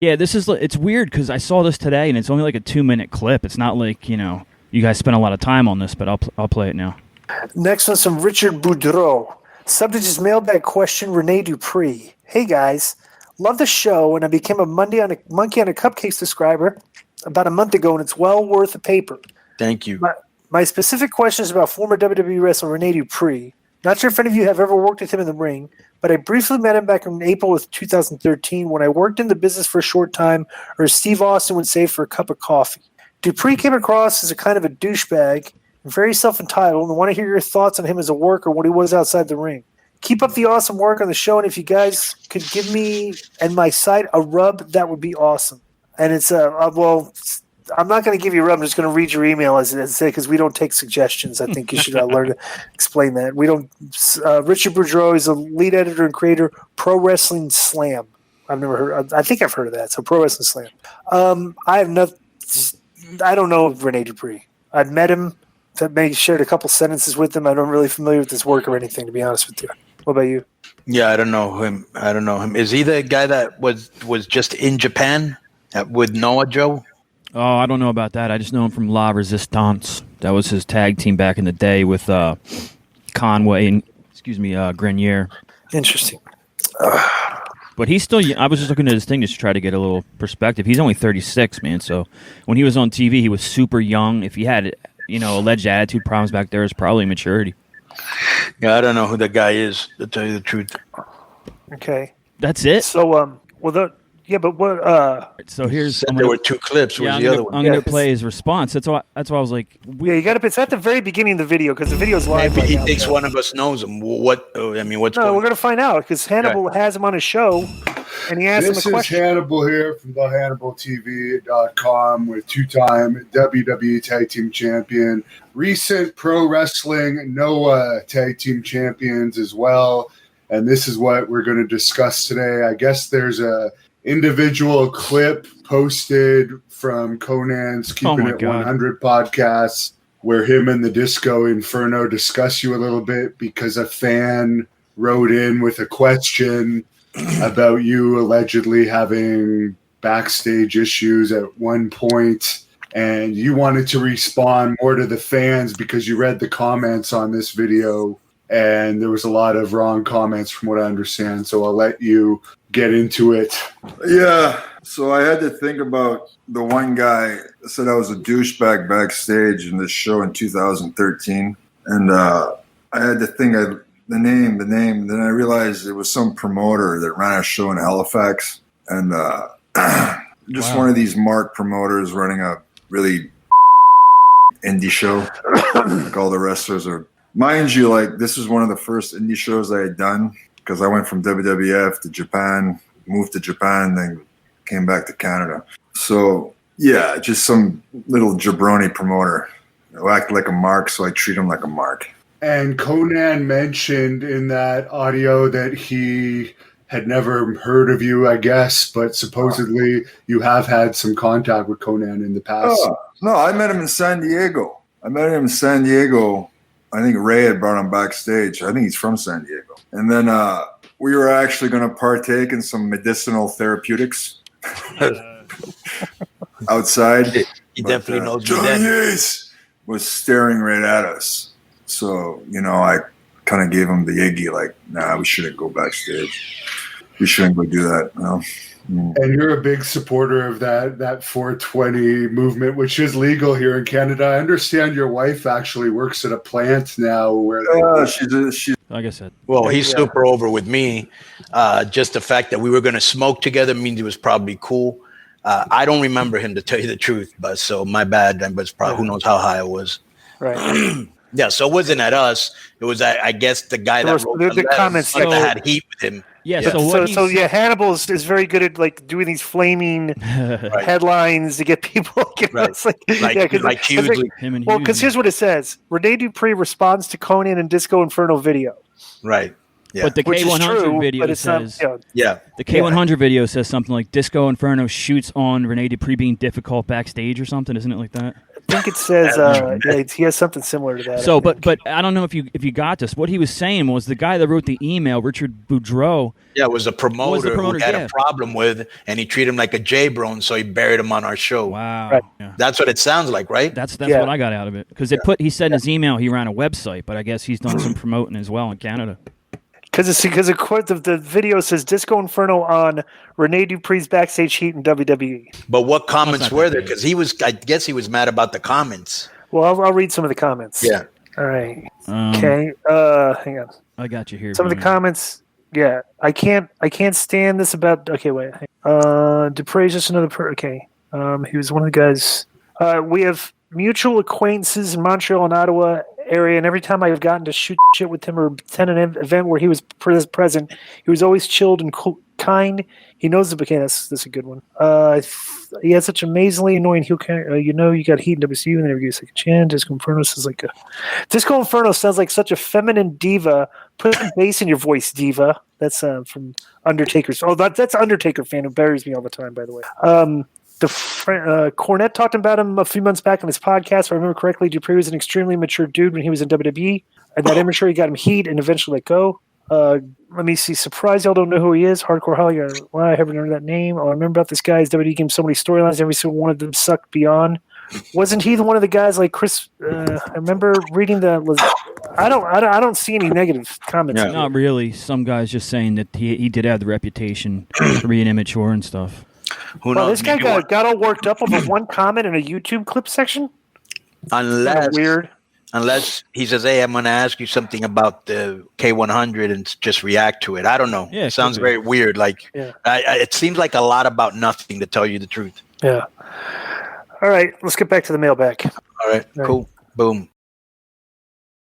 Yeah, it's weird because I saw this today and it's only like a 2-minute clip. It's not like, you guys spent a lot of time on this, but I'll play it now. Next one's from Richard Boudreau. Subject is mailbag question, René Duprée. Hey guys, love the show, and I became a Monkey on a Cupcake subscriber about a month ago, and it's well worth the paper. Thank you. My specific question is about former WWE wrestler René Duprée. Not sure if any of you have ever worked with him in the ring, but I briefly met him back in April of 2013 when I worked in the business for a short time, or as Steve Austin would say, for a cup of coffee. Dupree came across as a kind of a douchebag, very self-entitled, and want to hear your thoughts on him as a worker, what he was outside the ring. Keep up the awesome work on the show, and if you guys could give me and my site a rub, that would be awesome. And it's I'm not going to give you a rub. I'm just going to read your email as it said, because we don't take suggestions. I think you should learn to explain that. We don't. Richard Boudreau is a lead editor and creator, Pro Wrestling Slam. I've never heard. I think I've heard of that. So Pro Wrestling Slam. I have not. I don't know René Duprée. I've met him. Maybe shared a couple sentences with him. I'm not really familiar with his work or anything, to be honest with you. What about you? Yeah, I don't know him. Is he the guy that was just in Japan with Noah Joe? Oh, I don't know about that. I just know him from La Resistance. That was his tag team back in the day with Conway and Grenier. Interesting. But he's still. I was just looking at his thing just to try to get a little perspective. He's only 36, man. So when he was on TV, he was super young. If he had, alleged attitude problems back there, it's probably maturity. Yeah, I don't know who the guy is, to tell you the truth. Okay. That's it. So, but what? So here's. There were two clips. Yeah, Where's the other one? I'm gonna play his response. That's why I was like. Yeah, you got to. It's at the very beginning of the video because the video's live. Maybe right he now, thinks so. one of us knows him. What's No, going we're gonna find out because Hannibal has him on his show, and he asked him a question. This is Hannibal here from thehannibaltv.com with two-time WWE Tag Team Champion, recent Pro Wrestling Noah Tag Team Champions as well. And this is what we're going to discuss today. I guess there's a individual clip posted from Konnan's Keeping It 100 podcast where him and the Disco Inferno discuss you a little bit because a fan wrote in with a question about you allegedly having backstage issues at one point, and you wanted to respond more to the fans because you read the comments on this video, and there was a lot of wrong comments from what I understand, so I'll let you get into it. Yeah, so I had to think about the one guy that said I was a douchebag backstage in this show in 2013, and I had to think the name, then I realized it was some promoter that ran a show in Halifax, and just one of these mark promoters running a really indie show. Like all the wrestlers are, mind you, like this was one of the first indie shows I had done because I went from WWF to Japan, moved to Japan, then came back to Canada. So yeah, just some little jabroni promoter who acted like a mark, so I treat him like a mark. And Konnan mentioned in that audio that he had never heard of you, I guess, but supposedly you have had some contact with Konnan in the past. Oh, no, I met him in San Diego. I think Ray had brought him backstage. I think he's from San Diego. And then we were actually going to partake in some medicinal therapeutics outside. He definitely knows me Johnny then. Ace was staring right at us. So, I kind of gave him the Iggy, like, nah, we shouldn't go backstage. We shouldn't go do that. And you're a big supporter of that 420 movement, which is legal here in Canada. I understand your wife actually works at a plant now where she's like I said. Well, he's super over with me. Just the fact that we were going to smoke together means it was probably cool. I don't remember him, to tell you the truth, but so my bad. But probably who knows how high I was. Right. Yeah, so it wasn't at us. It was, I guess, the guy that wrote the comments that had heat with him. Yeah, Hannibal is very good at like doing these flaming headlines to get people. Because here's what it says: René Duprée responds to Konnan and Disco Inferno video. Right. Yeah. But the K100 video says, the K100 video says something like Disco Inferno shoots on René Duprée being difficult backstage or something, isn't it like that? think it says he has something similar to that. So, but I don't know if you got this. What he was saying was the guy that wrote the email, Richard Boudreau. Yeah, it was a promoter, who had yeah. a problem with, and he treated him like a J-bro, and so he buried him on our show. Wow, Right. yeah. That's what it sounds like, right? That's what I got out of it, because he said in his email he ran a website, but I guess he's done some promoting as well in Canada. Because the video says Disco Inferno on René Dupree's backstage heat in WWE. But what comments not were that there? big. Because I guess he was mad about the comments. Well, I'll read some of the comments. Yeah. All right. Okay. Hang on. I got you here. Some of the comments. Yeah. I can't stand this about. Okay, wait. Dupree's just another. Okay. He was one of the guys. We have mutual acquaintances in Montreal and Ottawa area, and every time I've gotten to shoot shit with him or attend an event where he was present, he was always chilled and kind. He knows the. Okay, that's a good one. He had such amazingly annoying heel. You got heat in WCU and then never gives a second chance. Disco Inferno sounds like Disco Inferno sounds like such a feminine diva. Put some bass in your voice, diva. That's from Undertaker's. Oh, that's Undertaker fan who buries me all the time, by the way. Cornette talked about him a few months back on his podcast. If I remember correctly, Dupree was an extremely mature dude when he was in WWE, and that immaturity got him heat and eventually let go. Let me see. Surprised y'all don't know who he is. Hardcore Holly. Why I haven't heard that name. Oh, I remember about this guy. His WWE game so many storylines. Every single one of them sucked beyond. Wasn't he the one of the guys like Chris? I remember reading that. I don't see any negative comments. Yeah. Not really. Some guys just saying that he did have the reputation for being immature and stuff. Who Well, knows? this guy Maybe got all worked up over one comment in a YouTube clip section. unless Weird. Unless he says, "Hey, I'm going to ask you something about the K100," and just react to it. I don't know. Yeah, it sounds could be. very weird. Like, Yeah. it seems like a lot about nothing, to tell you the truth. Yeah. All right, let's get back to the mailbag. All right, cool. Boom.